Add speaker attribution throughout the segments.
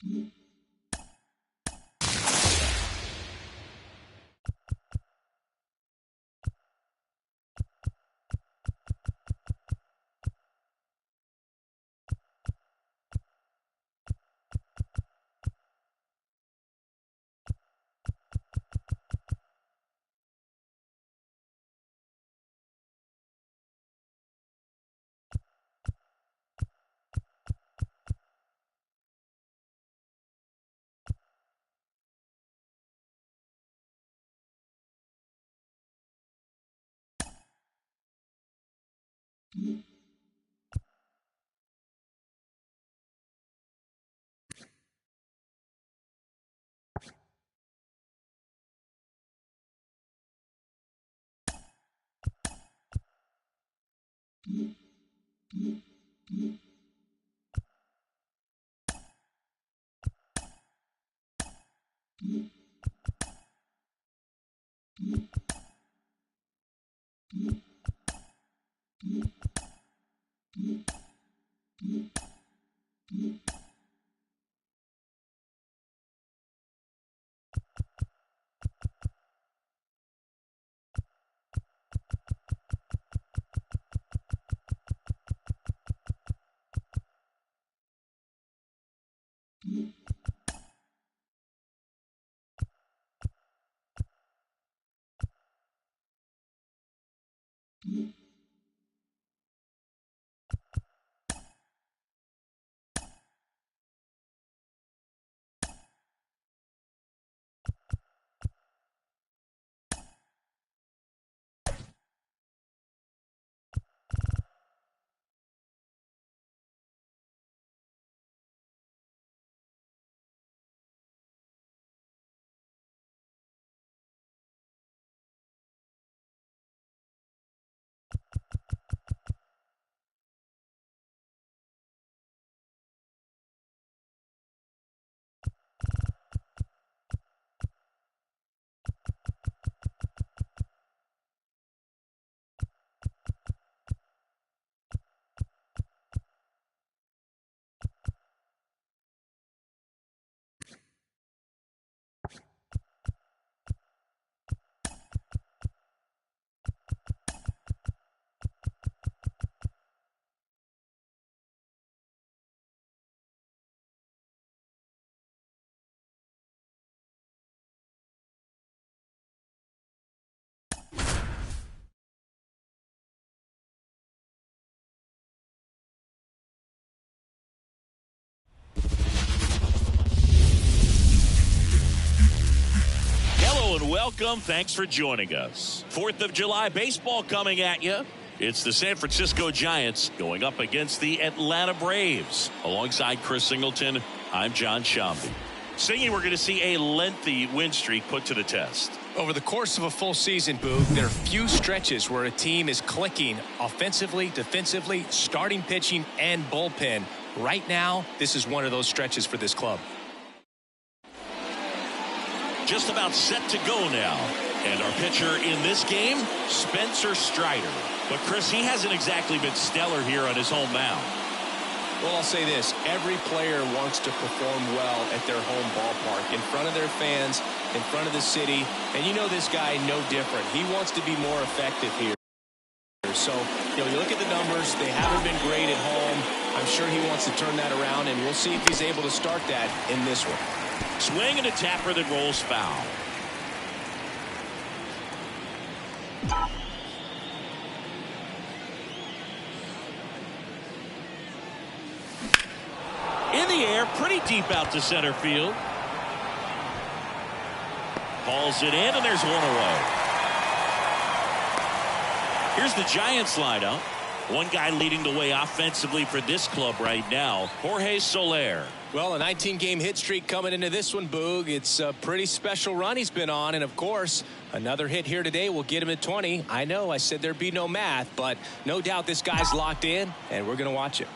Speaker 1: And welcome. Thanks for joining us. 4th of July baseball coming at you. It's the San Francisco Giants going up against the Atlanta Braves. Alongside Chris Singleton, I'm John Shambi. Singy, we're going to see a lengthy win streak put to the test.
Speaker 2: Over the course of a full season, Boog, there are few stretches where a team is clicking offensively, defensively, starting pitching, and bullpen. Right now, this is one of those stretches for this club.
Speaker 1: Just about set to go now. And our pitcher in this game, Spencer Strider. But Chris, he hasn't exactly been stellar here on his home mound.
Speaker 2: Well, I'll say this. Every player wants to perform well at their home ballpark, in front of their fans, in front of the city. And you know this guy no different. He wants to be more effective here. So, you look at the numbers. They haven't been great at home. I'm sure he wants to turn that around, and we'll see if he's able to start that in this one.
Speaker 1: Swing and a tapper that rolls foul. In the air, pretty deep out to center field. Hauls it in, and there's one away. Here's the Giants lineup. One guy leading the way offensively for this club right now, Jorge Soler.
Speaker 2: Well, a 19-game hit streak coming into this one, Boog. It's a pretty special run he's been on, and of course, another hit here today will get him at 20. I know I said there'd be no math, but no doubt this guy's locked in, and we're going to watch it.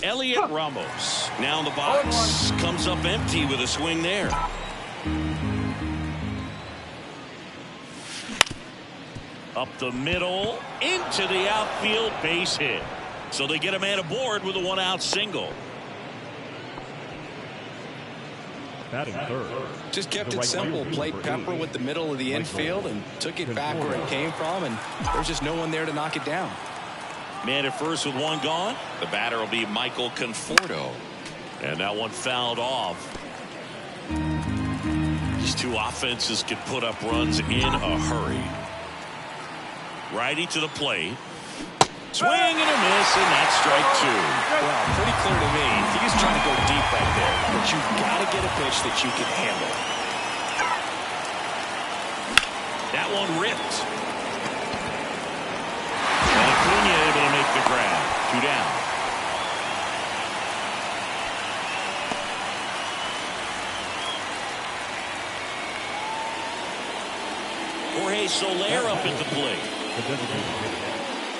Speaker 1: Elliot Ramos now in the box, comes up empty with a swing there. Up the middle, into the outfield, base hit. So they get a man aboard with a one-out single.
Speaker 3: Batting third.
Speaker 2: Just kept it simple. Played Pepper with the middle of the infield and took it back where it came from, and there's just no one there to knock it down.
Speaker 1: Man at first with one gone. The batter will be Michael Conforto. And that one fouled off. These two offenses can put up runs in a hurry. Righty to the plate. Swing and a miss, and that's strike two.
Speaker 2: Well, pretty clear to me. He's trying to go deep right there, but you've got to get a pitch that you can handle.
Speaker 1: That one ripped. And Acuna able to make the grab. 2 down. Jorge Soler up at the plate.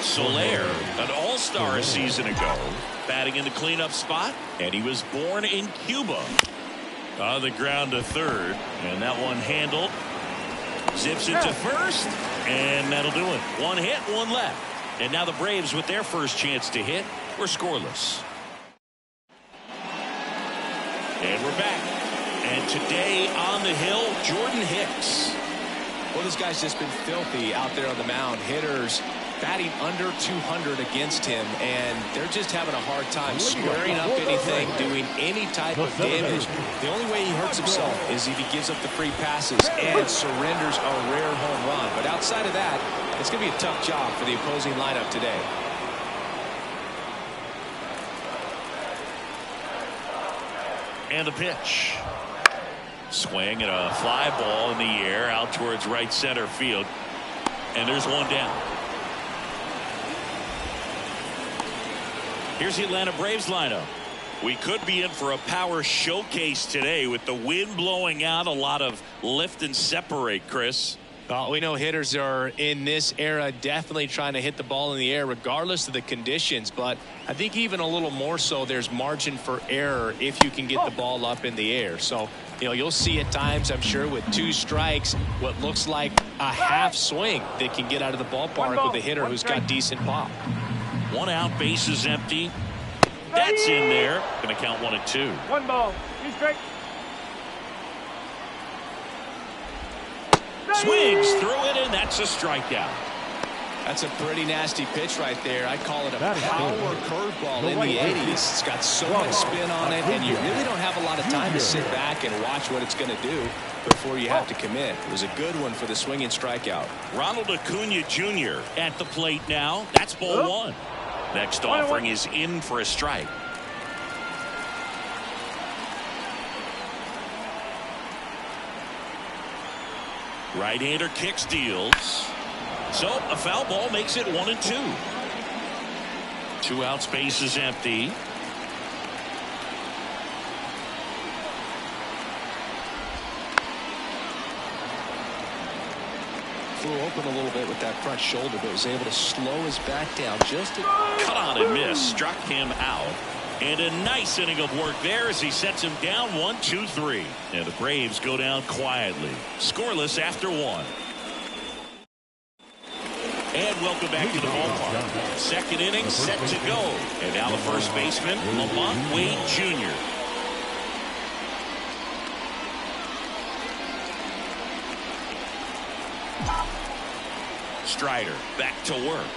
Speaker 1: Soler, an all-star a season ago, batting in the cleanup spot, and he was born in Cuba. On the ground to third, and that one handled. Zips it to first, and that'll do it. One hit, one left. And now the Braves, with their first chance to hit, were scoreless. And we're back. And today on the hill, Jordan Hicks.
Speaker 2: Well, this guy's just been filthy out there on the mound. Hitters batting under 200 against him, and they're just having a hard time squaring up anything, doing any type of damage. The only way he hurts himself is if he gives up the free passes and surrenders a rare home run. But outside of that, it's going to be a tough job for the opposing lineup today.
Speaker 1: And the pitch. Swing and a fly ball in the air out towards right center field. And there's one down. Here's the Atlanta Braves lineup. We could be in for a power showcase today with the wind blowing out, a lot of lift and separate, Chris.
Speaker 2: Well, we know hitters are in this era definitely trying to hit the ball in the air regardless of the conditions, but I think even a little more so there's margin for error if you can get the ball up in the air. So, you know, you'll see at times, I'm sure, with 2 strikes, what looks like a half swing that can get out of the ballpark with a hitter who's got decent pop.
Speaker 1: 1 out, bases empty. That's in there. Going to count 1 and 2.
Speaker 3: 1 ball. 2 strikes.
Speaker 1: Swings through it, and that's a strikeout.
Speaker 2: That's a pretty nasty pitch right there. I call it a power curveball in the 80s. It's got so much spin on it, and you really don't have a lot of time to sit back and watch what it's going to do before you have to commit. It was a good one for the swinging strikeout.
Speaker 1: Ronald Acuna Jr. at the plate now. That's ball 1. Next offering is in for a strike. Right-hander kicks, deals. So a foul ball makes it 1 and 2. 2 outs, bases empty.
Speaker 2: Flew open a little bit with that front shoulder, but was able to slow his back down just a...
Speaker 1: Cut on and miss, struck him out. And a nice inning of work there as he sets him down 1-2-3. And the Braves go down quietly. Scoreless after 1. And welcome back to the ballpark. Second inning set to go. And now the first baseman, Lamont Wade Jr. Strider back to work.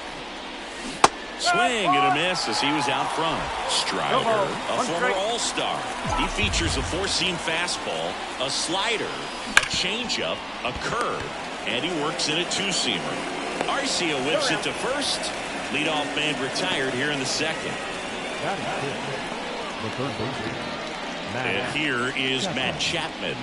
Speaker 1: Swing and a miss as he was out front. Strider, a former all-star. He features a 4-seam fastball, a slider, a changeup, a curve, and he works in a 2-seamer. Arcia whips it to first. Leadoff man retired here in the second. And here is Matt Chapman.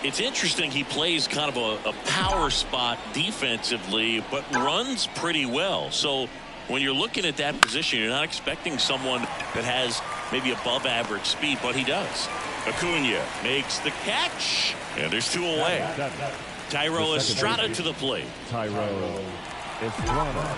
Speaker 1: It's interesting, he plays kind of a power spot defensively, but runs pretty well. So when you're looking at that position, you're not expecting someone that has maybe above average speed, but he does. Acuna makes the catch, and there's 2 away. Thairo Estrada to the plate.
Speaker 3: Thairo Estrada.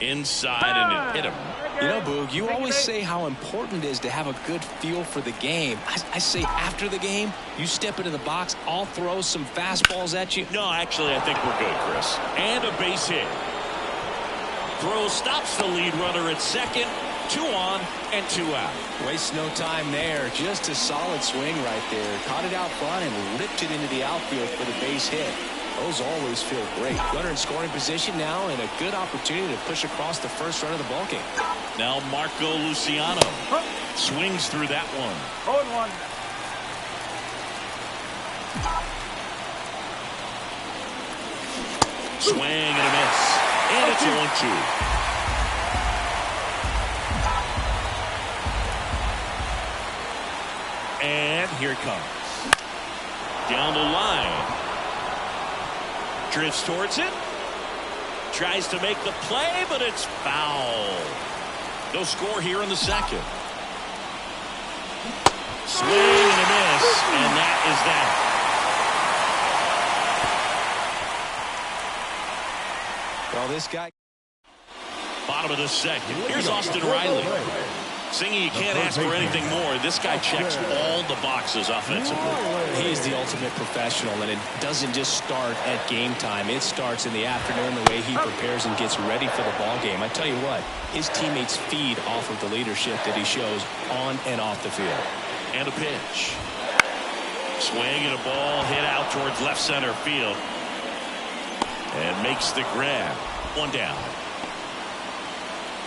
Speaker 1: Inside and it hit him.
Speaker 2: You know, Boog, you always say how important it is to have a good feel for the game. I say after the game, you step into the box, I'll throw some fastballs at you.
Speaker 1: No, actually, I think we're good, Chris. And a base hit. Throw stops the lead runner at second. 2 on and 2 out.
Speaker 2: Waste no time there. Just a solid swing right there. Caught it out front and ripped it into the outfield for the base hit. Those always feel great. Runner in scoring position now and a good opportunity to push across the first run of the ballgame.
Speaker 1: Now Marco Luciano swings through that one.
Speaker 3: 0-1.
Speaker 1: Swing and a miss. And it's 1-2. And here it comes. Down the line. Drifts towards it. Tries to make the play, but it's foul. No score here in the second. Swing and a miss, and that is that.
Speaker 2: Well, this guy.
Speaker 1: Bottom of the second. Here's Austin Riley. Singy, you can't ask for anything more. This guy checks all the boxes offensively.
Speaker 2: He is the ultimate professional, and it doesn't just start at game time. It starts in the afternoon, the way he prepares and gets ready for the ball game. I tell you what, his teammates feed off of the leadership that he shows on and off the field.
Speaker 1: And a pitch. Swing and a ball hit out towards left center field. And makes the grab. 1 down.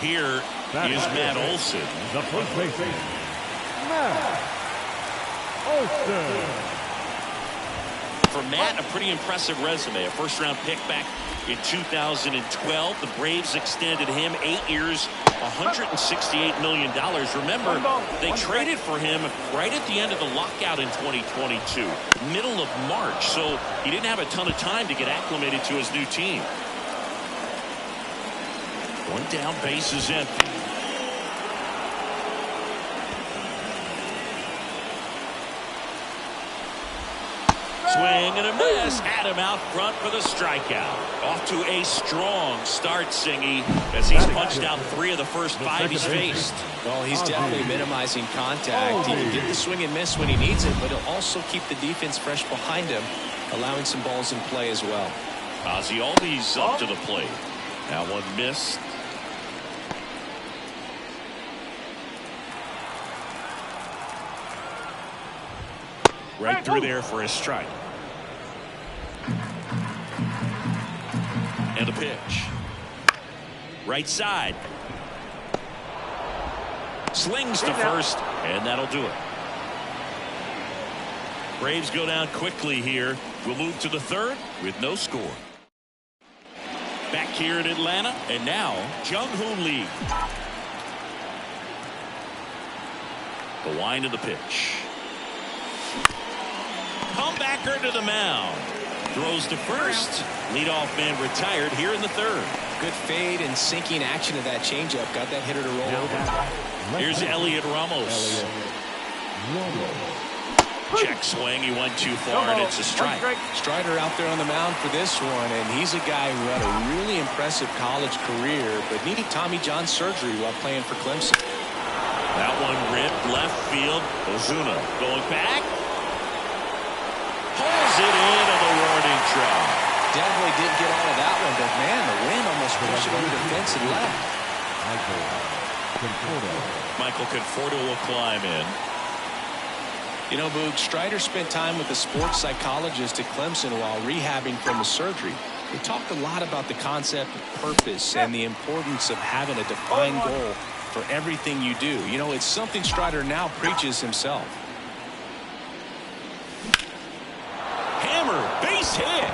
Speaker 1: Here is Matt Olson.
Speaker 3: The first baseman, Matt Olson.
Speaker 1: For Matt, a pretty impressive resume. A first-round pick back in 2012. The Braves extended him 8 years, $168 million. Remember, they traded for him right at the end of the lockout in 2022, middle of March. So he didn't have a ton of time to get acclimated to his new team. 1 down, base is empty. Swing and a miss. Adam out front for the strikeout. Off to a strong start, Singy, as he's punched out 3 of the first 5 he's faced.
Speaker 2: Well, he's definitely minimizing contact. He can get the swing and miss when he needs it, but he'll also keep the defense fresh behind him, allowing some balls in play as well.
Speaker 1: Ozzie Albies up to the plate. That one missed. Right through there for a strike. And a pitch. Right side. Slings to first, and that'll do it. Braves go down quickly here. We'll move to the 3rd with no score. Back here in Atlanta, and now Jung-Hoon Lee. The wind of the pitch. Comebacker to the mound. Throws to first. Leadoff man retired here in the 3rd.
Speaker 2: Good fade and sinking action of that changeup. Got that hitter to roll over.
Speaker 1: Here's Elliot Ramos. Check swing. He went too far, and it's a strike.
Speaker 2: Strider out there on the mound for this one, and he's a guy who had a really impressive college career, but needed Tommy John surgery while playing for Clemson.
Speaker 1: That one ripped left field. Ozuna going back. Pulls it into the warning track.
Speaker 2: Definitely didn't get all of that one, but man, the wind almost pushed it over the fence and left.
Speaker 1: Michael Conforto will climb in.
Speaker 2: You know, Boog, Strider spent time with the sports psychologist at Clemson while rehabbing from the surgery. We talked a lot about the concept of purpose and the importance of having a defined goal for everything you do. You know, it's something Strider now preaches himself.
Speaker 1: Hammer, base hit.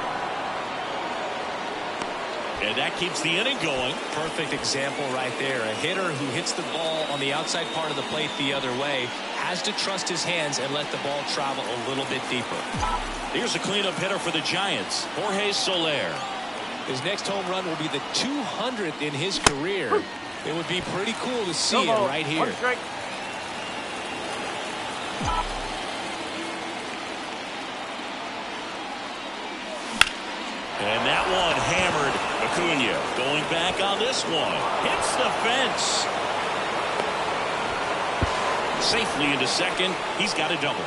Speaker 1: And that keeps the inning going.
Speaker 2: Perfect example right there. A hitter who hits the ball on the outside part of the plate the other way has to trust his hands and let the ball travel a little bit deeper.
Speaker 1: Here's a cleanup hitter for the Giants, Jorge Soler.
Speaker 2: His next home run will be the 200th in his career. It would be pretty cool to see it right here.
Speaker 1: And that one hammered. Acuna going back on this one. Hits the fence. Safely into second. He's got a double.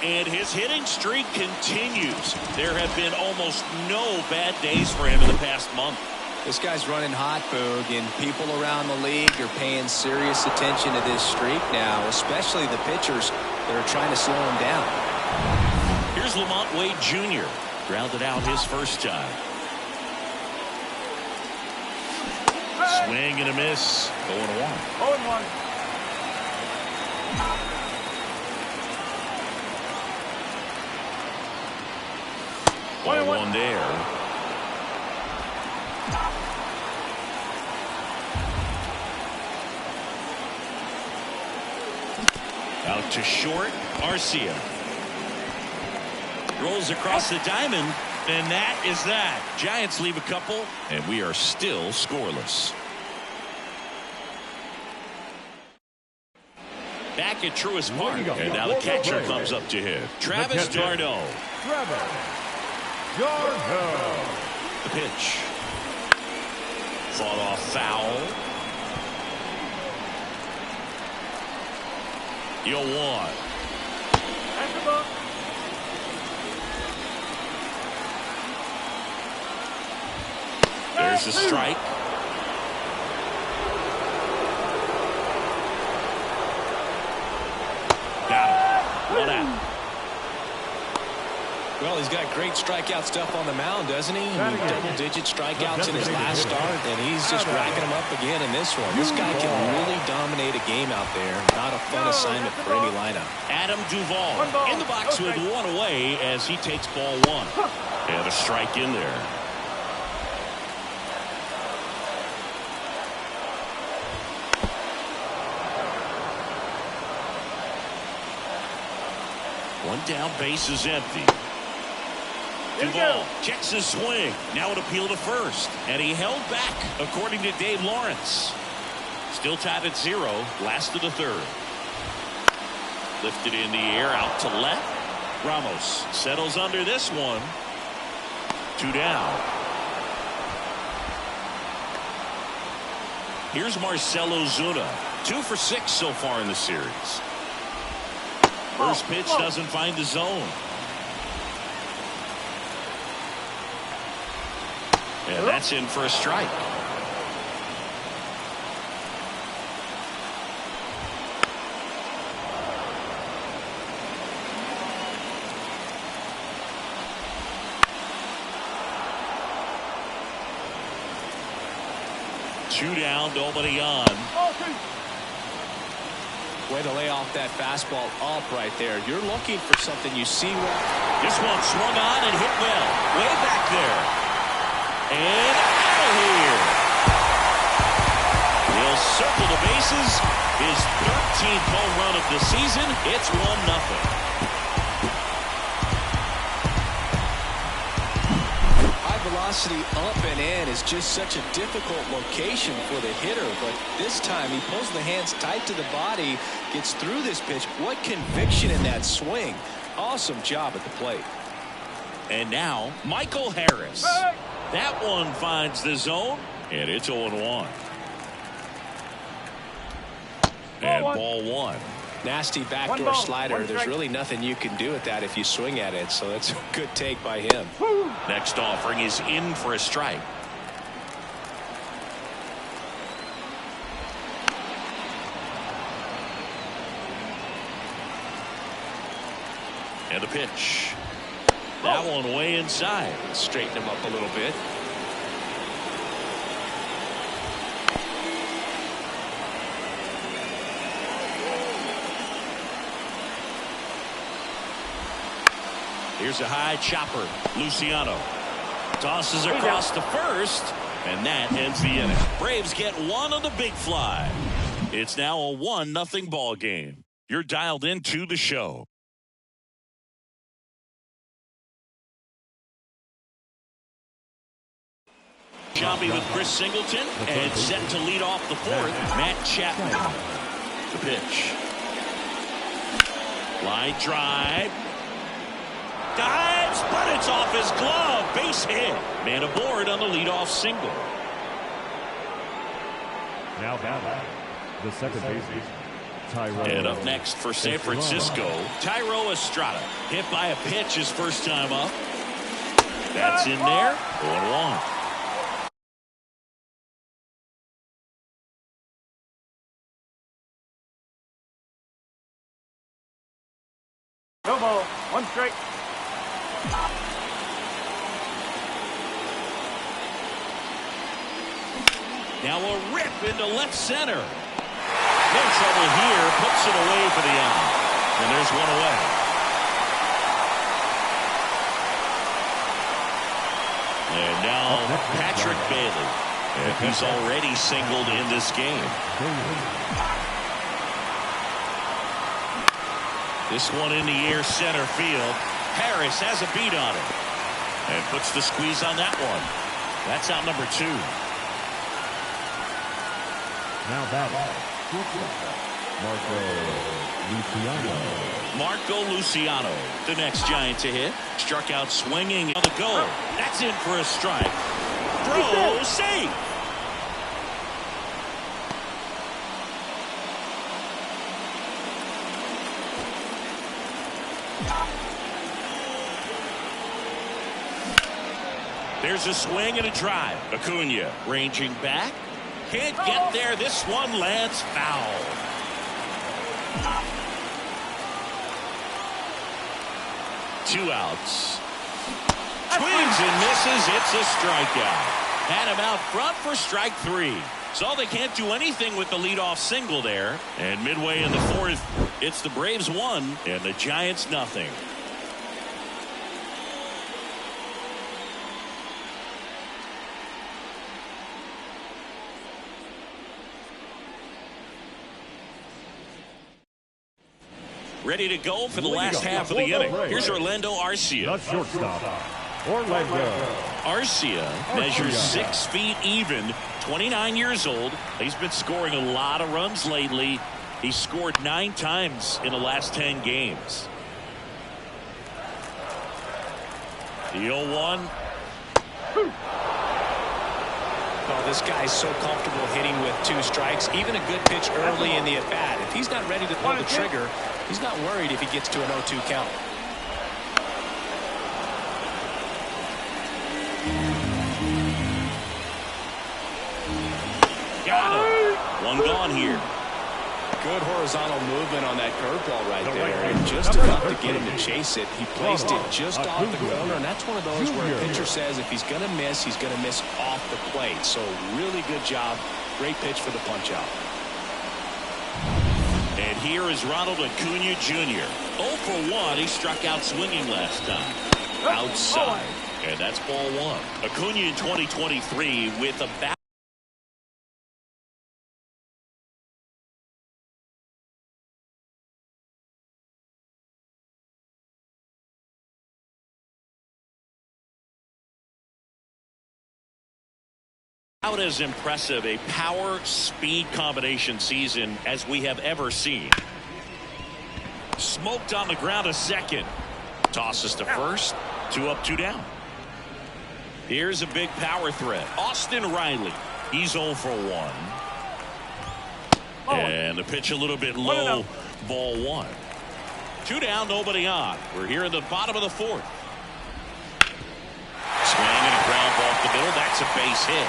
Speaker 1: And his hitting streak continues. There have been almost no bad days for him in the past month.
Speaker 2: This guy's running hot, Boog, and people around the league are paying serious attention to this streak now, especially the pitchers that are trying to slow him down.
Speaker 1: Here's Lamont Wade Jr. Grounded out his first time. Swing and a miss. 0-1.
Speaker 3: 0-1.
Speaker 1: 1-1 there. Out to short, Arcia. Rolls across the diamond, and that is that. Giants leave a couple, and we are still scoreless. Back at Truist Park, and now the catcher comes up to hit. Travis d'Arnaud.
Speaker 3: Travis d'Arnaud.
Speaker 1: The pitch. Fought off foul. 0-1. There's a strike. Got him. 1 out.
Speaker 2: Well, he's got great strikeout stuff on the mound, doesn't he? Double-digit strikeouts in his last start, and he's just racking them up again in this one. This guy can really dominate a game out there. Not a fun assignment for any lineup.
Speaker 1: Adam Duvall in the box with 1 away as he takes ball 1. And a strike in there. One down, base is empty. Duvall checks his swing. Now an appeal to first. And he held back, according to Dave Lawrence. Still tied at 0. Last of the third. Lifted in the air, out to left. Ramos settles under this one. 2 down. Here's Marcell Ozuna. 2 for 6 so far in the series. First pitch doesn't find the zone. And that's in for a strike. Two down, nobody on.
Speaker 2: Way to lay off that fastball up right there. You're looking for something you see.
Speaker 1: This one swung on and hit well. Way back there. And out of here. He'll circle the bases. His 13th home run of the season. It's 1-0.
Speaker 2: Velocity up and in is just such a difficult location for the hitter, but this time he pulls the hands tight to the body, gets through this pitch. What conviction in that swing. Awesome job at the plate.
Speaker 1: And now Michael Harris. That one finds the zone, and it's 0-1. And ball 1.
Speaker 2: Nasty backdoor slider. There's really nothing you can do with that if you swing at it, so that's a good take by him.
Speaker 1: Next offering is in for a strike. And the pitch. That one way inside.
Speaker 2: Straighten him up a little bit.
Speaker 1: Here's a high chopper. Luciano tosses across to first, and that ends the inning. Braves get one on the big fly. It's now a 1-0 ball game. You're dialed into the show. Shambi with Chris Singleton, and set to lead off the fourth, Matt Chapman. The pitch. Line drive. Dives, but it's off his glove. Base hit. Man aboard on the leadoff single.
Speaker 3: Now batting the second baseman, Thairo.
Speaker 1: And up next for San Francisco, Thairo Estrada. Hit by a pitch his first time up. That's in there. 1-1.
Speaker 3: No ball. One strike.
Speaker 1: Now a rip into left center. No trouble here. Puts it away for the out. And there's one away. And now Patrick Bailey. And he's already singled in this game. This one in the air center field. Harris has a beat on it. And puts the squeeze on that one. That's out number 2.
Speaker 3: Now batting,
Speaker 1: Marco Luciano, the next Giant to hit. Struck out swinging on the go. That's in for a strike. Throw, safe. There's a swing and a drive. Acuna ranging back. Can't get there. This one lands foul. Two outs. Swings and misses. It's a strikeout. Had him out front for strike 3. So they can't do anything with the leadoff single there. And midway in the 4th, it's the Braves 1 and the Giants nothing. Ready to go for the last half of the inning. Here's Orlando Arcia.
Speaker 3: The shortstop, Orlando.
Speaker 1: Arcia measures 6 feet even, 29 years old. He's been scoring a lot of runs lately. He scored 9 times in the last 10 games. The 0-1.
Speaker 2: Oh, this guy's so comfortable hitting with 2 strikes. Even a good pitch early in the at-bat. If he's not ready to pull the trigger, he's not worried if he gets to an 0-2 count.
Speaker 1: Got him. One gone here.
Speaker 2: Good horizontal movement on that curveball right there. And just enough to get him to chase it. He placed it just off the corner, and that's one of those where a pitcher says if he's going to miss, he's going to miss off the plate. So really good job. Great pitch for the punch-out.
Speaker 1: And here is Ronald Acuna Jr. 0 for 1. He struck out swinging last time. Outside. And that's ball 1. Acuna in 2023 with about as impressive a power-speed combination season as we have ever seen. Smoked on the ground a second. Tosses to first. 2 up, 2 down. Here's a big power threat. Austin Riley. He's 0 for 1. And the pitch a little bit low. Ball 1. 2 down, nobody on. We're here in the bottom of the 4th. Swing and a ground ball up the middle. That's a base hit.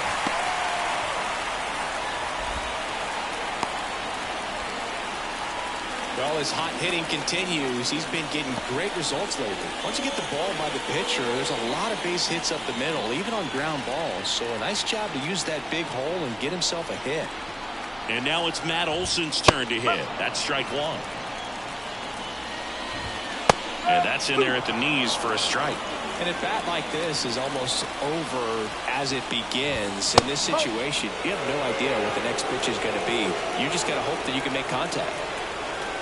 Speaker 2: Well, his hot hitting continues. He's been getting great results lately. Once you get the ball by the pitcher, there's a lot of base hits up the middle, even on ground balls. So a nice job to use that big hole and get himself a hit.
Speaker 1: And now it's Matt Olson's turn to hit. That's strike 1. And that's in there at the knees for a strike.
Speaker 2: And a bat like this is almost over as it begins. In this situation, you have no idea what the next pitch is going to be. You just got to hope that you can make contact.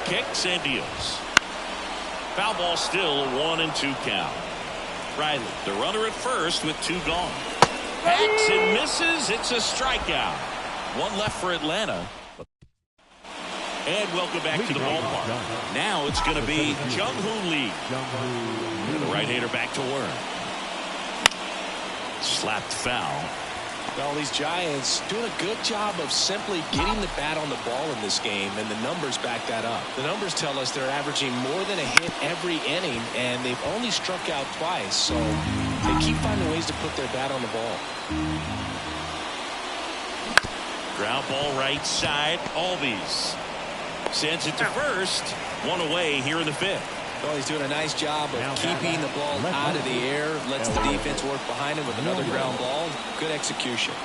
Speaker 1: Kicks and deals. Foul ball still, a 1-2 count. Riley, the runner at first with 2 gone. Hacks and misses. It's a strikeout. 1 left for Atlanta. And welcome back to the ballpark. Now it's going to be Jung-Hoo Lee. The right-hander back to work. Slapped foul.
Speaker 2: Well, these Giants doing a good job of simply getting the bat on the ball in this game, and the numbers back that up. The numbers tell us they're averaging more than a hit every inning, and they've only struck out twice, so they keep finding ways to put their bat on the ball.
Speaker 1: Ground ball right side. Albies sends it to first. 1 away here in the 5th.
Speaker 2: Well, he's doing a nice job of keeping the ball out of the air, lets the defense work behind him with another ground ball. Good execution.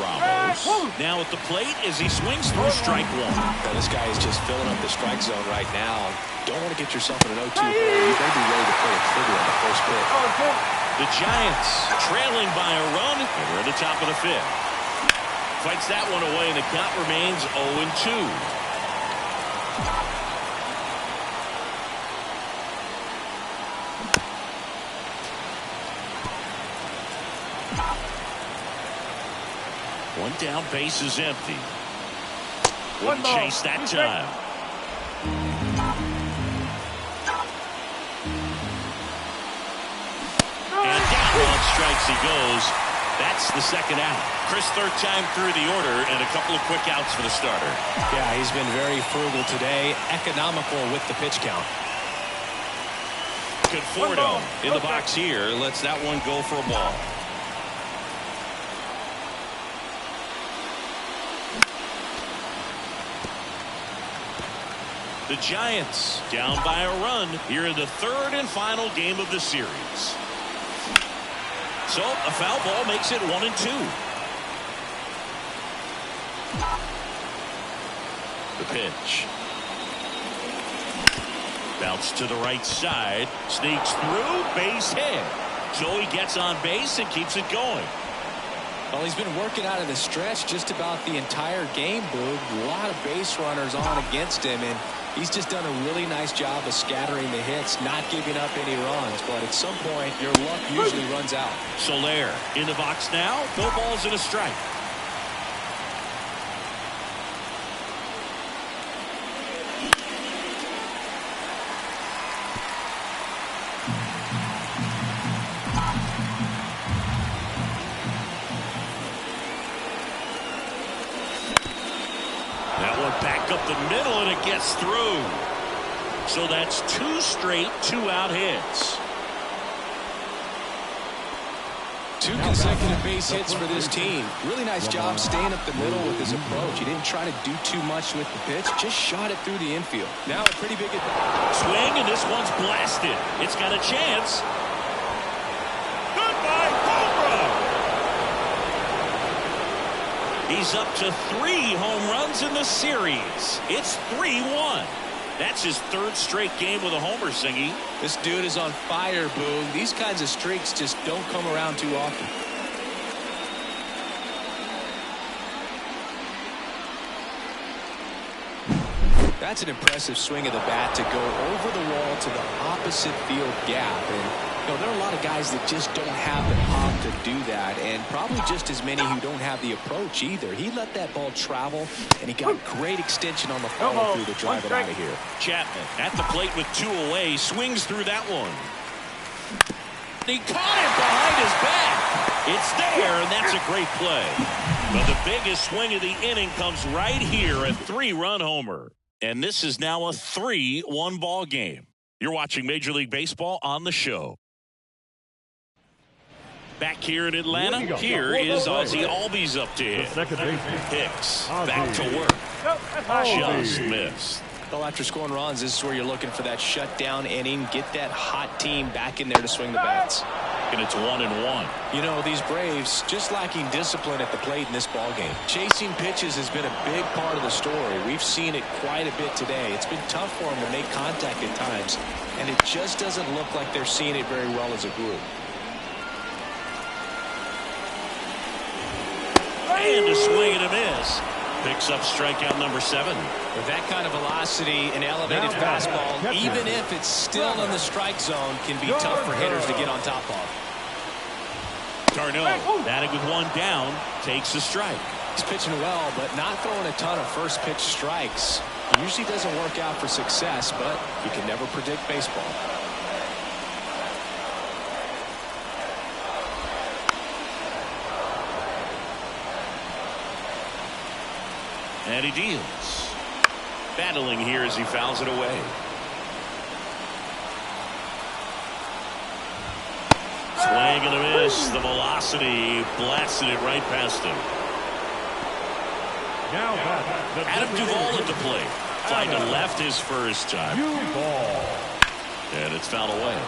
Speaker 1: Ramos now at the plate as he swings through strike one.
Speaker 2: Well, this guy is just filling up the strike zone right now. Don't want to get yourself in an 0-2 hole. You better be ready to pull a trigger on the first pitch.
Speaker 1: The Giants trailing by a run, and we're at the top of the fifth. Fights that one away, and the count remains 0-2. One down, base is empty. Wouldn't chase that time. And down on strikes he goes. That's the second out. Chris, third time through the order, and a couple of quick outs for the starter.
Speaker 2: Yeah, he's been very frugal today. Economical with the pitch count.
Speaker 1: Conforto in the box here. Lets that one go for a ball. The Giants down by a run here in the third and final game of the series. So a foul ball makes it 1-2. The pitch. Bounce to the right side. Sneaks through. Base hit. Joey gets on base and keeps it going.
Speaker 2: Well, he's been working out of the stretch just about the entire game, Boog. A lot of base runners on against him, and he's just done a really nice job of scattering the hits, not giving up any runs. But at some point, your luck usually runs out.
Speaker 1: Soler in the box now. No balls and a strike. Up the middle, and it gets through. So that's two straight two-out hits.
Speaker 2: Two consecutive base hits for this team. Really nice job staying up the middle with his approach. He didn't try to do too much with the pitch, just shot it through the infield. Now a pretty big
Speaker 1: swing, and this one's blasted. It's got a chance. Goodbye, home run. He's up to 3 home runs in the series. It's 3-1. That's his third straight game with a homer, Singy.
Speaker 2: This dude is on fire, Boog. These kinds of streaks just don't come around too often. That's an impressive swing of the bat to go over the wall to the opposite field gap. And there are a lot of guys that just don't have the pop to do that, and probably just as many who don't have the approach either. He let that ball travel, and he got great extension on the follow through to drive it out of here.
Speaker 1: Chapman at the plate with 2 away, swings through that one. He caught it behind his back. It's there, and that's a great play. But the biggest swing of the inning comes right here, a 3-run homer. And this is now a 3-1 ball game. You're watching Major League Baseball on the show. Back here in Atlanta, here is Ozzie Albies up to hit. Hicks back to work. Just missed.
Speaker 2: Well, after scoring runs, this is where you're looking for that shutdown inning. Get that hot team back in there to swing the bats.
Speaker 1: And it's 1-1.
Speaker 2: You know, these Braves just lacking discipline at the plate in this ballgame. Chasing pitches has been a big part of the story. We've seen it quite a bit today. It's been tough for them to make contact at times, and it just doesn't look like they're seeing it very well as a group.
Speaker 1: And a swing and a miss. Picks up strikeout number 7.
Speaker 2: With that kind of velocity and elevated fastball, even if it's still in the strike zone, can be tough for hitters to get on top of.
Speaker 1: Darno, batting with 1 down, takes a strike.
Speaker 2: He's pitching well, but not throwing a ton of first pitch strikes. Usually doesn't work out for success, but you can never predict baseball.
Speaker 1: And he deals. Battling here as he fouls it away. Swing and a miss. The velocity blasted it right past him.
Speaker 3: Now,
Speaker 1: Adam Duvall at the plate. Fly to left his first time.
Speaker 3: Ball.
Speaker 1: And it's fouled away.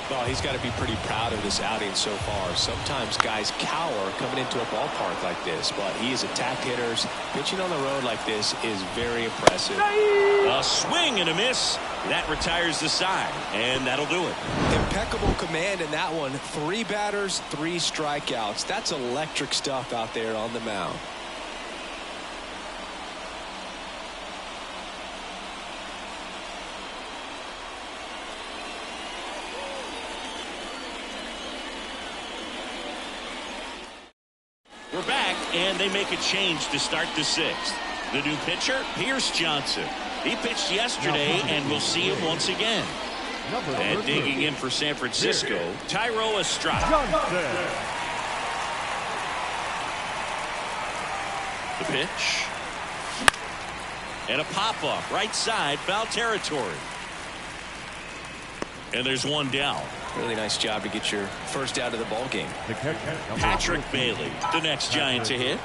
Speaker 2: Well, he's got to be pretty proud of this outing so far. Sometimes guys cower coming into a ballpark like this, but he has attacked hitters. Pitching on the road like this is very impressive.
Speaker 1: A swing and a miss. That retires the side, and that'll do it.
Speaker 2: Impeccable command in that one. 3 batters, 3 strikeouts. That's electric stuff out there on the mound.
Speaker 1: We're back, and they make a change to start the 6th. The new pitcher, Pierce Johnson. He pitched yesterday, and we'll see him once again. And digging in for San Francisco, Thairo Estrada. The pitch. And a pop-up, right side, foul territory. And there's one down.
Speaker 2: Really nice job to get your first out of the ball game.
Speaker 1: Patrick Bailey, the next Giant to hit.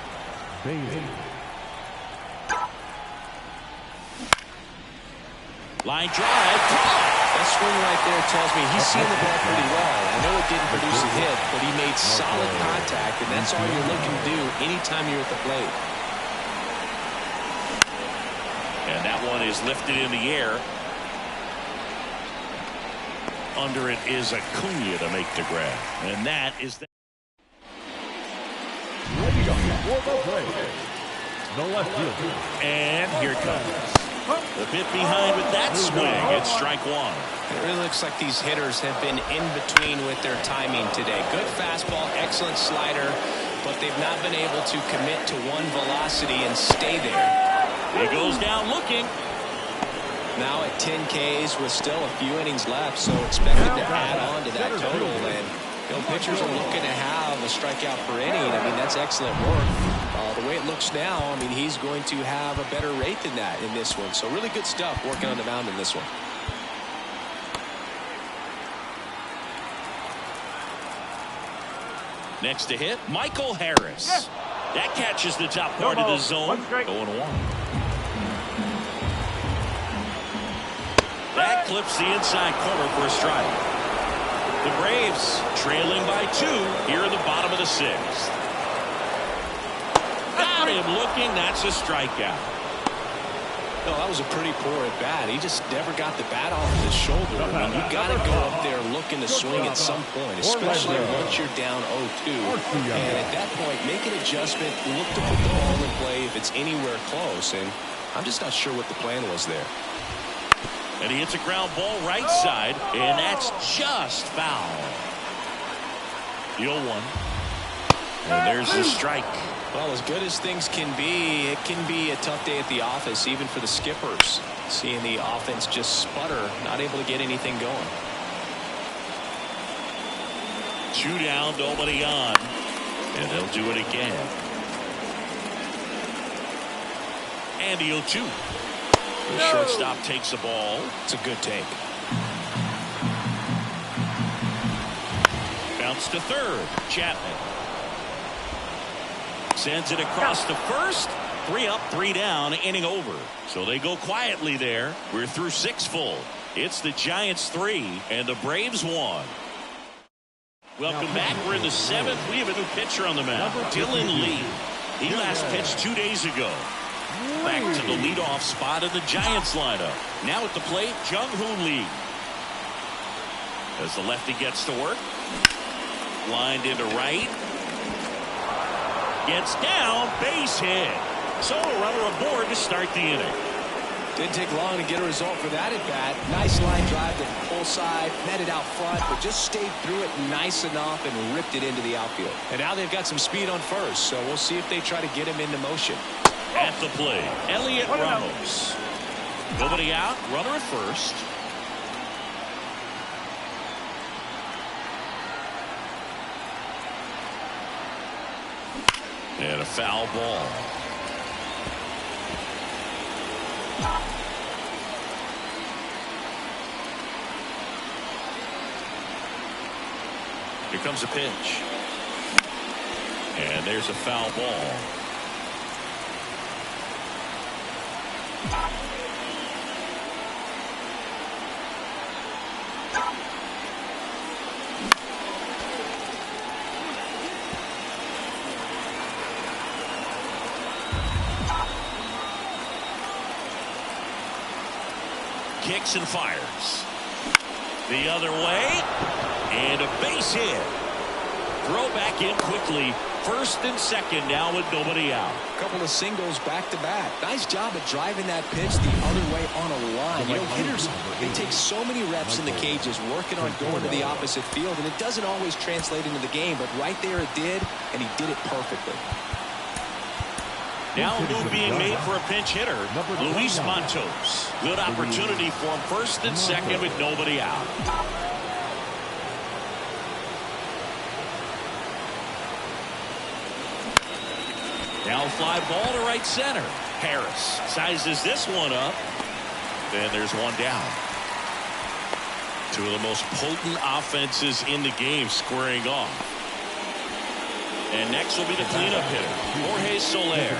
Speaker 1: Line drive.
Speaker 2: That swing right there tells me he's seeing the ball pretty well. I know it didn't produce a hit, but he made solid contact, and that's all you're looking to do anytime you're at the plate.
Speaker 1: And that one is lifted in the air. Under it is Acuna to make the grab. And that is the... And here comes. The bit behind with that swing. It's strike 1.
Speaker 2: It really looks like these hitters have been in between with their timing today. Good fastball, excellent slider, but they've not been able to commit to one velocity and stay there.
Speaker 1: He goes down looking.
Speaker 2: Now at 10 Ks with still a few innings left, so expected to add on to that total. And pitchers are looking to have a strikeout per inning. I mean, that's excellent work. The way it looks now, I mean, he's going to have a better rate than that in this one. So really good stuff working on the mound in this one.
Speaker 1: Next to hit, Michael Harris. That catches the top part of the zone. 0-1. That clips the inside corner for a strike. The Braves trailing by 2 here in the bottom of the 6th. Got him looking. That's a strikeout.
Speaker 2: No, that was a pretty poor at bat. He just never got the bat off his shoulder. I mean, you got to go up there looking to swing at some point, especially once you're down 0-2. And at that point, make an adjustment, look to put the ball in play if it's anywhere close. And I'm just not sure what the plan was there.
Speaker 1: And he hits a ground ball right side, and that's just foul. The 0-1. And there's the strike.
Speaker 2: Well, as good as things can be, it can be a tough day at the office, even for the skippers. Seeing the offense just sputter, not able to get anything going.
Speaker 1: 2 down, nobody on. And they'll do it again. And the 0-2. The shortstop takes the ball.
Speaker 2: It's a good take.
Speaker 1: Bounce to third. Chapman sends it across to first. 3 up, 3 down, inning over. So they go quietly there. We're through 6 full. It's the Giants 3 and the Braves 1. Welcome back. We're in the 7th. We have a new pitcher on the mound, Dylan Lee. He last pitched 2 days ago. Back to the leadoff spot of the Giants lineup. Now at the plate, Jung-Hoo Lee. As the lefty gets to work. Lined into right. Gets down, base hit. So a runner aboard to start the inning.
Speaker 2: Didn't take long to get a result for that at bat. Nice line drive to the pull side, met it out front, but just stayed through it nice enough and ripped it into the outfield. And now they've got some speed on first, so we'll see if they try to get him into motion.
Speaker 1: At the plate, Elliot Ramos. Nobody out, runner at first. And a foul ball. Here comes a pitch. And there's a foul ball. Kicks and fires. The other way. And a base hit. Throw back in quickly. First and second now with nobody out.
Speaker 2: A couple of singles back to back. Nice job of driving that pitch the other way on a line. You know, hitters, they take so many reps in the cages working on going to the opposite field, and it doesn't always translate into the game, but right there it did, and he did it perfectly.
Speaker 1: Now a move being made for a pinch hitter, Luis Matos. Good opportunity for him first and second with nobody out. Now fly ball to right center. Harris sizes this one up. Then there's one down. Two of the most potent offenses in the game squaring off. And next will be the cleanup hitter, Jorge Soler.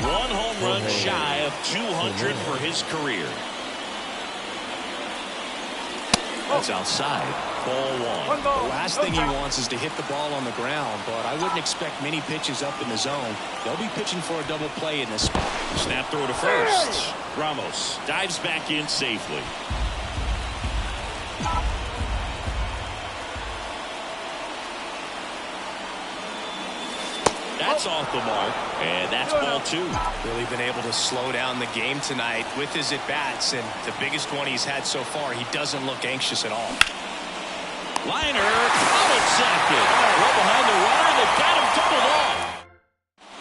Speaker 1: One home run shy of 200 for his career. That's outside. Ball one.
Speaker 2: The last thing he wants is to hit the ball on the ground, but I wouldn't expect many pitches up in the zone. They'll be pitching for a double play in this spot.
Speaker 1: Snap throw to first. Ramos dives back in safely. That's off the mark, and that's ball two.
Speaker 2: Really been able to slow down the game tonight with his at-bats, and the biggest one he's had so far, he doesn't look anxious at all.
Speaker 1: Liner out at second. Well behind the runner, they've got him doubled off.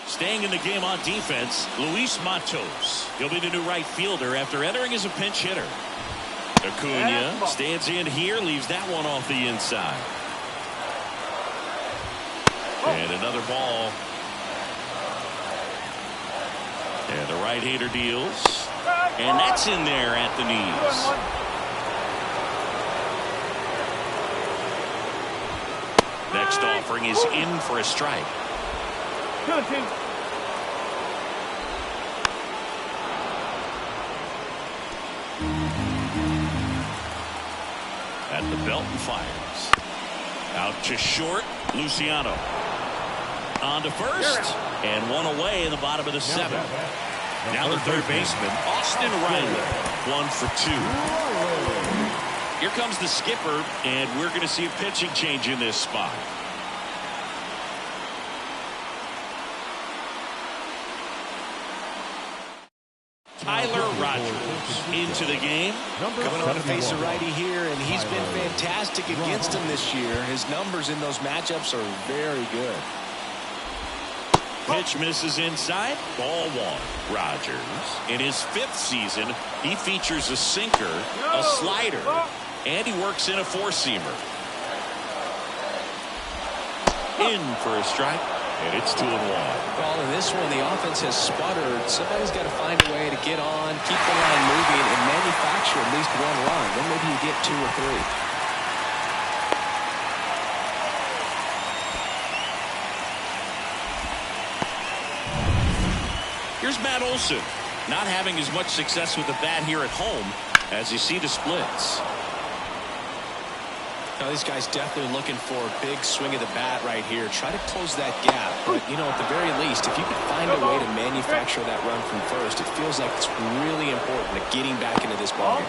Speaker 1: Staying in the game on defense, Luis Matos. He'll be the new right fielder after entering as a pinch hitter. Acuna stands in here, leaves that one off the inside. And another ball. And the right-hander deals. And that's in there at the knees. Next offering is in for a strike. At the belt and fires. Out to short, Luciano. On to first, and one away in the bottom of the seventh. Now the third baseman, Austin Riley, 1 for 2. Here comes the skipper, and we're going to see a pitching change in this spot. Tyler Rogers into the game.
Speaker 2: Coming on to face a righty here, and he's been fantastic against him this year. His numbers in those matchups are very good.
Speaker 1: Pitch misses inside. Ball one. Rogers, in his 5th season, he features a sinker, a slider, and he works in a 4-seamer. In for a strike, and it's 2-1.
Speaker 2: Well, in this one, the offense has sputtered. Somebody's got to find a way to get on, keep the line moving, and manufacture at least one run. Then maybe you get 2 or 3.
Speaker 1: Here's Matt Olson, not having as much success with the bat here at home as you see the splits.
Speaker 2: Now, this guy's definitely looking for a big swing of the bat right here. Try to close that gap. But, you know, at the very least, if you can find a way to manufacture that run from first, it feels like it's really important to getting back into this ballgame.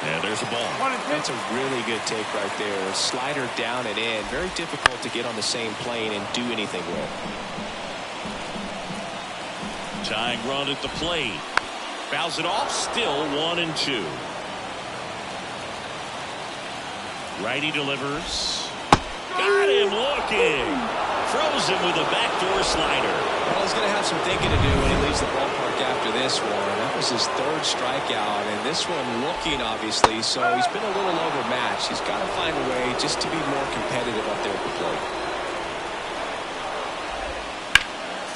Speaker 1: And there's a ball.
Speaker 2: That's a really good take right there. A slider down and in. Very difficult to get on the same plane and do anything with.
Speaker 1: Tying run at the plate. Fouls it off. Still 1-2. Righty delivers. Got him looking. Throws him with a backdoor slider.
Speaker 2: Well, he's going to have some thinking to do when he leaves the ballpark after this one. That was his 3rd strikeout, and this one looking, obviously, so he's been a little overmatched. He's got to find a way just to be more competitive up there at the plate.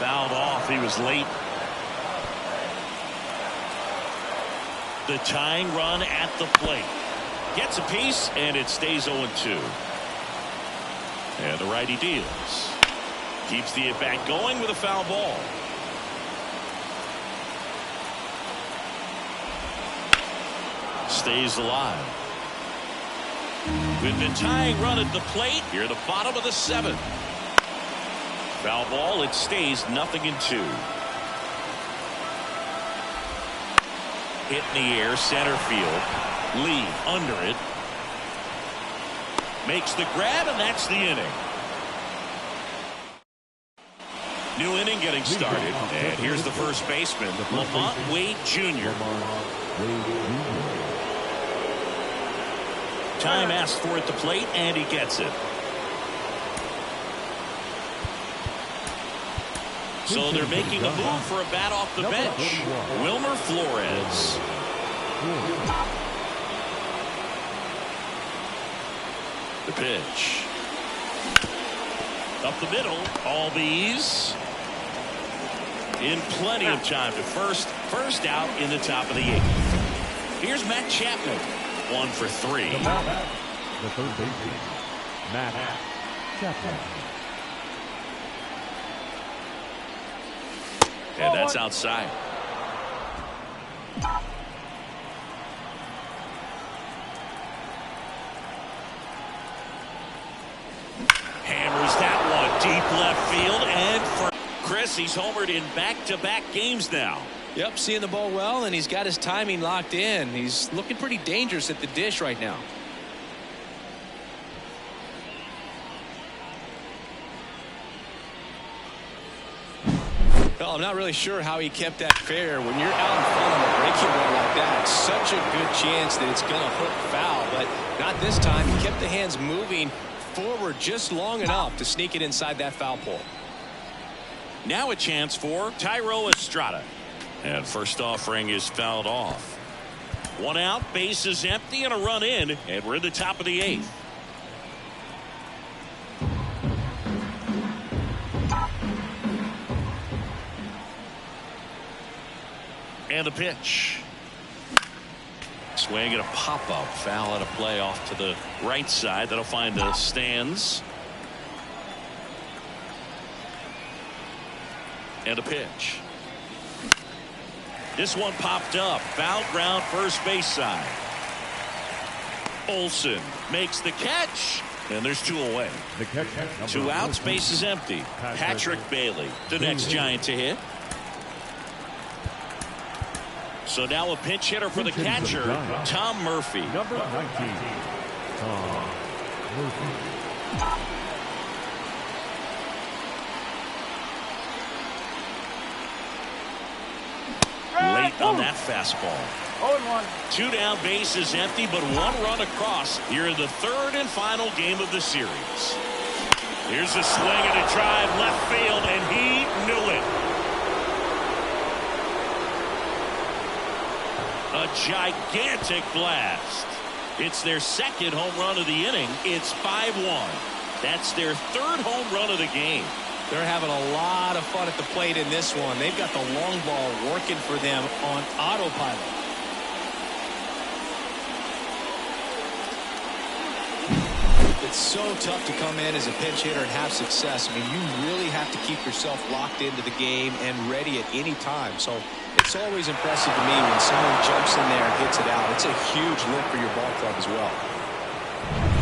Speaker 1: Fouled off. He was late. The tying run at the plate. Gets a piece, and it stays 0-2. And the righty deals. Keeps the at-bat going with a foul ball. Stays alive. With the tying run at the plate, here at the bottom of the 7th. Foul ball, it stays 0-2. Hit in the air, center field. Lee under it. Makes the grab, and that's the inning. New inning getting started. And here's the first baseman, Lamont Wade Jr. Time asked for at the plate, and he gets it. So they're making a move for a bat off the bench. Wilmer Flores. The pitch. Up the middle. Albies. In plenty of time to first out in the top of the 8th. Here's Matt Chapman. 1 for 3.
Speaker 3: The third baseman, Matt Chapman.
Speaker 1: And that's outside. Hammers that one deep left field, and for Chris, he's homered in back-to-back games now.
Speaker 2: Yep, seeing the ball well, and he's got his timing locked in. He's looking pretty dangerous at the dish right now. Well, I'm not really sure how he kept that fair. When you're out in front of a breaking ball like that, such a good chance that it's going to hook foul, but not this time. He kept the hands moving forward just long enough to sneak it inside that foul pole.
Speaker 1: Now a chance for Thairo Estrada. And first offering is fouled off. 1 out, base is empty, and a run in, and we're in the top of the 8th. And the pitch. Swing and a pop-up. Foul at a play off to the right side. That'll find the stands. And a pitch. This one popped up. Foul ground, first base side. Olson makes the catch. And there's 2 away.
Speaker 3: The catch,
Speaker 1: 2 outs, base is empty. Patrick Bailey, the next Giant to hit. So now a pinch hitter for the catcher, Tom Murphy.
Speaker 3: Number 19, Tom Murphy.
Speaker 1: Late on that fastball. 2 down, base is empty, but 1 run across here in the 3rd and final game of the series. Here's a swing and a drive left field, and he knew it. A gigantic blast. It's their 2nd home run of the inning. It's 5-1. That's their 3rd home run of the game.
Speaker 2: They're having a lot of fun at the plate in this one. They've got the long ball working for them on autopilot. It's so tough to come in as a pinch hitter and have success. I mean, you really have to keep yourself locked into the game and ready at any time. So it's always impressive to me when someone jumps in there and hits it out. It's a huge lift for your ball club as well.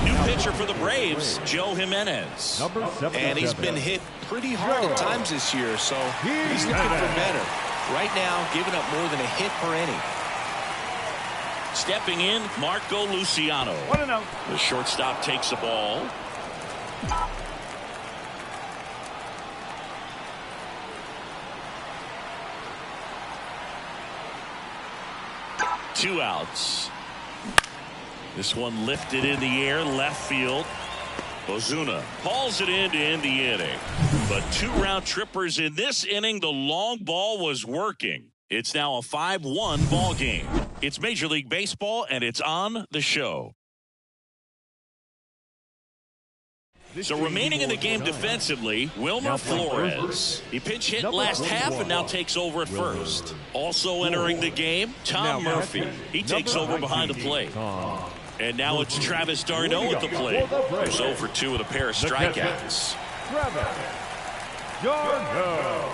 Speaker 1: New pitcher for the Braves, Joe Jimenez.
Speaker 3: Number 7.
Speaker 2: And he's been hit pretty hard at times this year, so he's looking for better. Right now, giving up more than a hit per inning.
Speaker 1: Stepping in, Marco Luciano.
Speaker 3: 1-0.
Speaker 1: The shortstop takes the ball. Two outs. This one lifted in the air, left field. Ozuna hauls it in to end the inning. But 2 round trippers in this inning. The long ball was working. It's now a 5-1 ball game. It's Major League Baseball, and it's on the show. So remaining in the game defensively, Wilmer Flores. He pinch hit last half and now takes over at first. Also entering the game, Tom Murphy. He takes over behind the plate. And now it's Travis d'Arnaud at the plate. He's 0 for 2 with a pair of strikeouts.
Speaker 3: Travis d'Arnaud.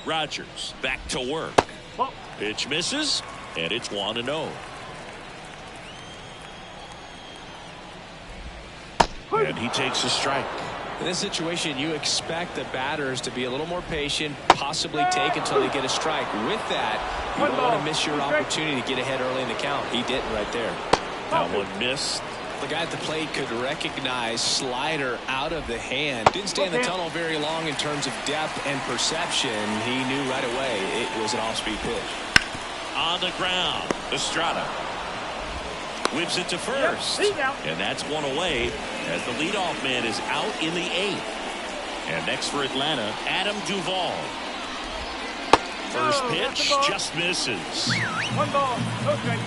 Speaker 1: Rogers back to work. Pitch misses, and it's 1-0. And he takes a strike.
Speaker 2: In this situation, you expect the batters to be a little more patient, possibly take until they get a strike. With that, you don't want to miss your opportunity to get ahead early in the count. He didn't right there.
Speaker 1: That one missed.
Speaker 2: The guy at the plate could recognize slider out of the hand. Didn't stay in the tunnel very long in terms of depth and perception. He knew right away it was an off-speed pitch.
Speaker 1: On the ground, Estrada whips it to first. And that's one away as the leadoff man is out in the 8th. And next for Atlanta, Adam Duvall. First pitch just misses.
Speaker 3: 1 ball, no strike.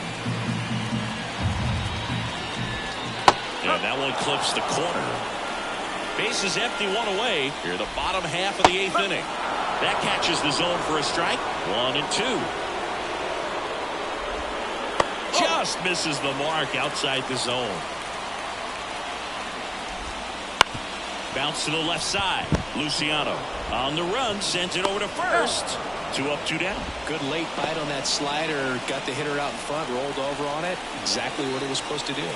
Speaker 1: And that one clips the corner. Bases empty, 1 away. Here the bottom half of the 8th inning. That catches the zone for a strike. 1-2. Just misses the mark outside the zone. Bounce to the left side. Luciano on the run, sends it over to first. 2 up, 2 down.
Speaker 2: Good late bite on that slider. Got the hitter out in front, rolled over on it. Exactly what it was supposed to do.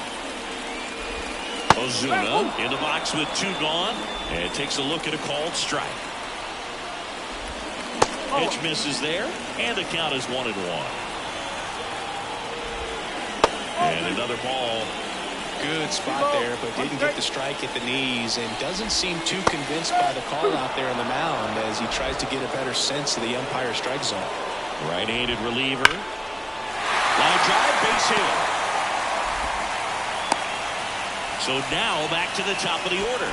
Speaker 1: Ozuna in the box with 2 gone, and takes a look at a called strike. Pitch misses there, and the count is 1-1. And another ball.
Speaker 2: Good spot there, but didn't get the strike at the knees, and doesn't seem too convinced by the call out there on the mound as he tries to get a better sense of the umpire strike zone.
Speaker 1: Right-handed reliever. Line drive, base hit. So now back to the top of the order.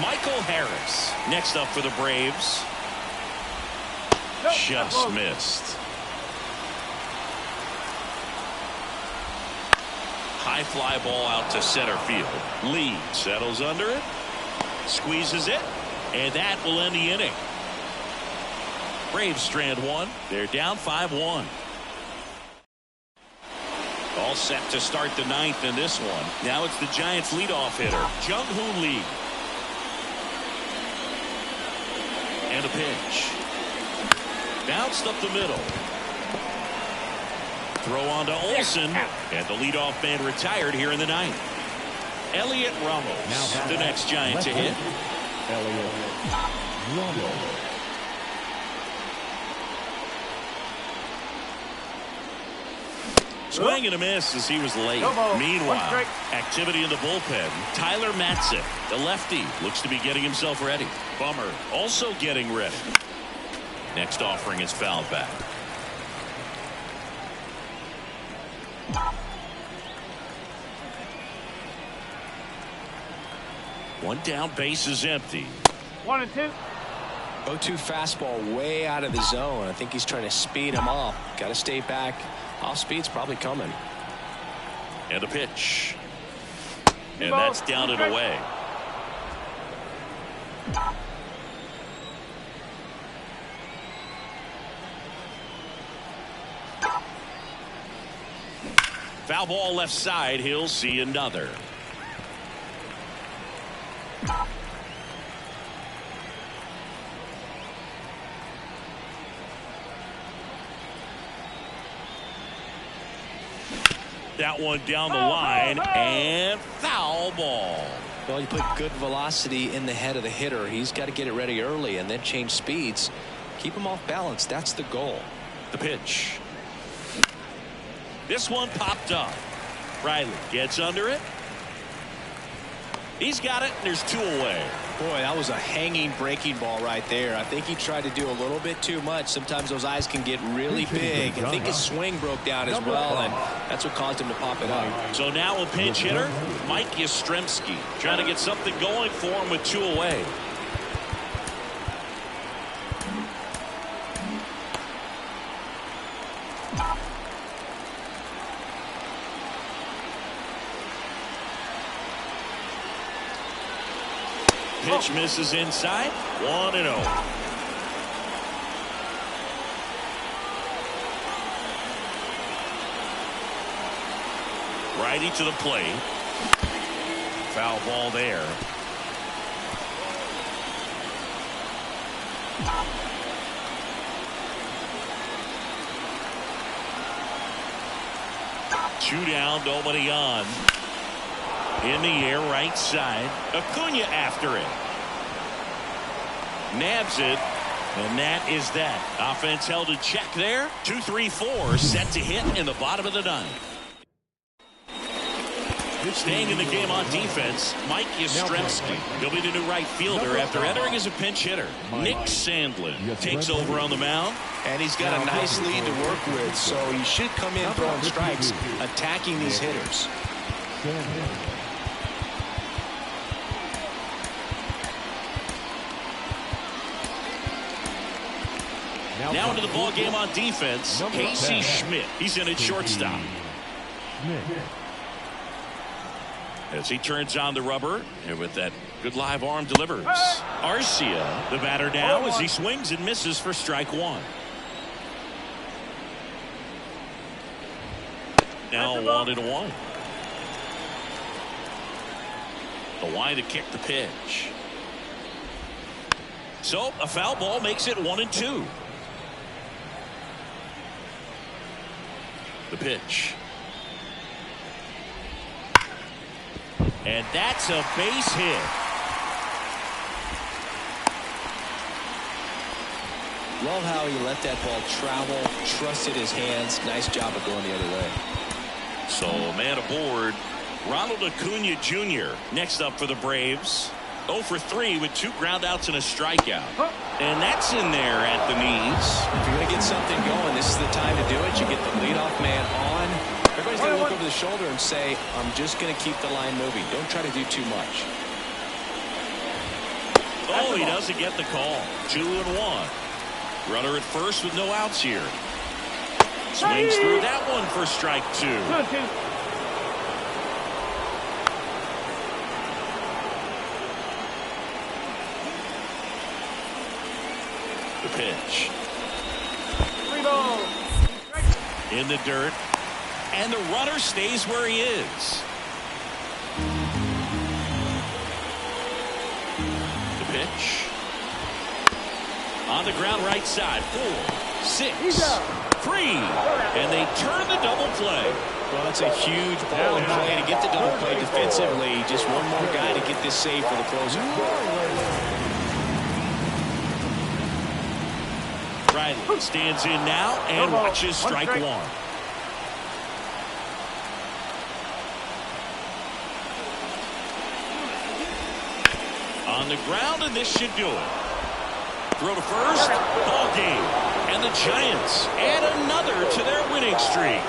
Speaker 1: Michael Harris next up for the Braves. Just missed. High fly ball out to center field. Lee settles under it, squeezes it, and that will end the inning. Braves strand 1. They're down 5-1. All set to start the 9th in this one. Now it's the Giants leadoff hitter, Jung-Hoo Lee. And a pitch. Bounced up the middle. Throw on to Olsen, and the leadoff man retired here in the 9th. Elliot Ramos, the next Giant to hit.
Speaker 3: Elliot Ramos.
Speaker 1: Swing and a miss as he was late. Meanwhile, activity in the bullpen. Tyler Matzek, the lefty, looks to be getting himself ready. Bummer also getting ready. Next offering is fouled back. One down, base is empty.
Speaker 3: 1-2.
Speaker 2: 0-2 fastball way out of the zone. I think he's trying to speed him up. Got to stay back. Off speed's probably coming.
Speaker 1: And a pitch. And that's down and away. Foul ball left side. He'll see another. That one down the line, and foul ball.
Speaker 2: Well, you put good velocity in the head of the hitter. He's got to get it ready early and then change speeds. Keep him off balance. That's the goal.
Speaker 1: The pitch. This one popped up. Riley gets under it. He's got it, and there's 2 away.
Speaker 2: Boy, that was a hanging breaking ball right there. I think he tried to do a little bit too much. Sometimes those eyes can get really big. I think his swing broke down as well, and that's what caused him to pop it up.
Speaker 1: So now a pinch hitter, Mike Yastrzemski, trying to get something going for him with 2 away. Pitch misses inside. 1-0. righty to the plate. Foul ball there. Two down, nobody on. In the air, right side. Acuna after it. Nabs it. And that is that. Offense held in check there. 2-3-4 set to hit in the bottom of the ninth. Staying in the game on defense, Mike Yastrzemski. He'll be the new right fielder after entering as a pinch hitter. Nick Sandlin takes over on the mound.
Speaker 2: And he's got a nice lead to work with, so he should come in throwing strikes, attacking these hitters.
Speaker 1: Now into the ball game on defense, Casey Schmidt. He's in at shortstop. As he turns on the rubber, and with that good live arm delivers. Arcia, the batter now, as he swings and misses for strike one. Now 1-1. The line to kick the pitch. So a foul ball makes it 1-2. The pitch. And that's a base hit.
Speaker 2: Love how he let that ball travel, trusted his hands. Nice job of going the other way.
Speaker 1: So man aboard, Ronald Acuna Jr. next up for the Braves. 0 for 3 with 2 groundouts and a strikeout. And that's in there at the knees.
Speaker 2: If you're going to get something going, this is the time to do it. You get the leadoff man on. Everybody's going to look over the shoulder and say, I'm just going to keep the line moving. Don't try to do too much.
Speaker 1: Oh, he doesn't get the call. 2-1. Runner at first with no outs here. Swings through that one for strike 2. The pitch.
Speaker 4: 3 balls.
Speaker 1: In the dirt. And the runner stays where he is. The pitch. On the ground right side. 4, 6, 3. And they turn the double play.
Speaker 2: Well, that's a huge ball in play to get the double play defensively. Just one more guy to get this save for the closer.
Speaker 1: Riley stands in now and watches strike 1. On the ground, and this should do it. Throw to first, ball game. And the Giants add another to their winning streak.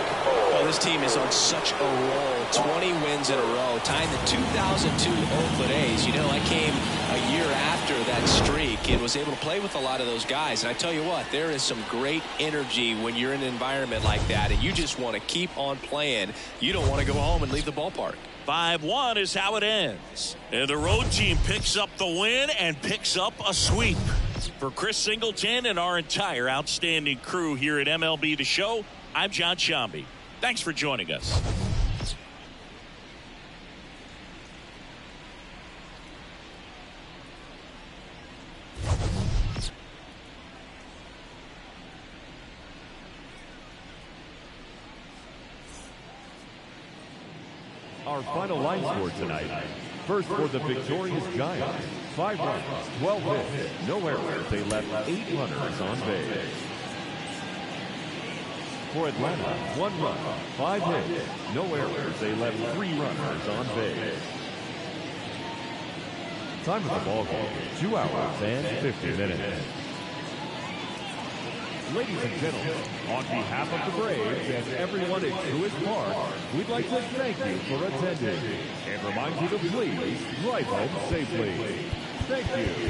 Speaker 2: Well, this team is on such a roll. 20 wins in a row, tying the 2002 Oakland A's. You know, I came a year after that streak and was able to play with a lot of those guys. And I tell you what, there is some great energy when you're in an environment like that, and you just want to keep on playing. You don't want to go home and leave the ballpark.
Speaker 1: 5-1 is how it ends. And the road team picks up the win and picks up a sweep. For Chris Singleton and our entire outstanding crew here at MLB The Show, I'm John Sciambi. Thanks for joining us.
Speaker 3: Our final line score tonight. First for the victorious Giants, 5 runs, 12 hits, no errors. They left 8 runners on base. For Atlanta, 1 run, 5 hits, no errors. They left 3 runners on base. Time of the ball game, 2 hours and 50 minutes. Ladies and gentlemen, on behalf of the Braves and everyone at Truist Park, we'd like to thank you for attending and remind you to please drive home safely. Thank you.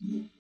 Speaker 5: Mm-hmm.